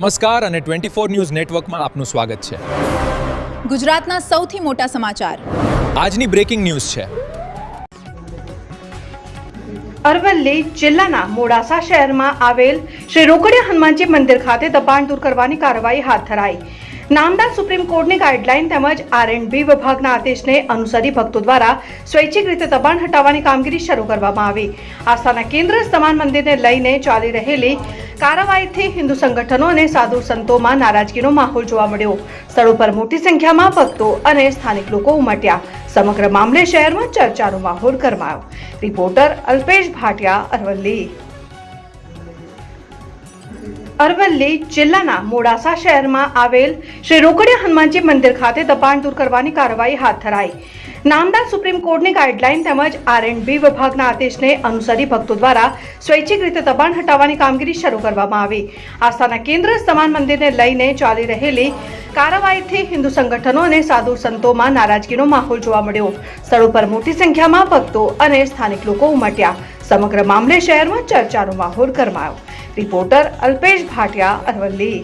નમસ્કાર અને 24 ન્યૂઝ નેટવર્કમાં આપનું સ્વાગત છે। ગુજરાતના સૌથી મોટા સમાચાર આજની બ્રેકિંગ ન્યૂઝ છે। અરવલ્લી જિલ્લાના મોડાસા શહેરમાં આવેલ શ્રી રોકડિયા હનુમાનજી મંદિર ખાતે દબાણ દૂર કરવાની કાર્યવાહી હાથ ધરાઈ। નામદાર સુપ્રીમ કોર્ટની ગાઈડલાઈન તેમજ R&B વિભાગના આદેશને અનુસરી ભક્તો દ્વારા સ્વૈચ્છિક રીતે દબાણ હટાવવાની કામગીરી શરૂ કરવામાં આવી। આસ્થાના કેન્દ્ર સમાન મંદિરને લઈને ચાલી રહેલી કાર્યવાહીથી હિન્દુ સંગઠનો અને સાધુ સંતોમાં નારાજગીનો માહોલ જોવા મળ્યો। સ્થળો પર મોટી સંખ્યામાં ભક્તો અને સ્થાનિક લોકો ઉમટ્યા। સમગ્ર મામલે શહેરમાં ચર્ચાનો માહોલ ગરમાયો। રિપોર્ટર અલ્પેશ ભાટિયા, અરવલ્લી। અરવલ્લી જિલ્લાના મોડાસા શહેરમાં આવેલ શ્રી રોકડિયા હનુમાનજી મંદિર ખાતે દબાણ દૂર કરવાની કાર્યવાહી હાથ ધરાઈ। નામદાર સુપ્રીમ કોર્ટની ગાઈડલાઈન તેમજ R&B વિભાગના આદેશને અનુસરી ભક્તો દ્વારા સ્વૈચ્છિક રીતે દબાણ હટાવવાની કામગીરી શરૂ કરવામાં આવી। આસ્થાના કેન્દ્ર સમાન મંદિરને લઈને ચાલી રહેલી કાર્યવાહીથી હિન્દુ સંગઠનો અને સાધુ સંતોમાં નારાજગીનો માહોલ જોવા મળ્યો। સ્થળો પર મોટી સંખ્યામાં ભક્તો અને સ્થાનિક લોકો ઉમટ્યા। સમગ્ર મામલે શહેરમાં ચર્ચાનો માહોલ ગરમાયો। રિપોર્ટર અલ્પેશ ભાટિયા, અરવલ્લી।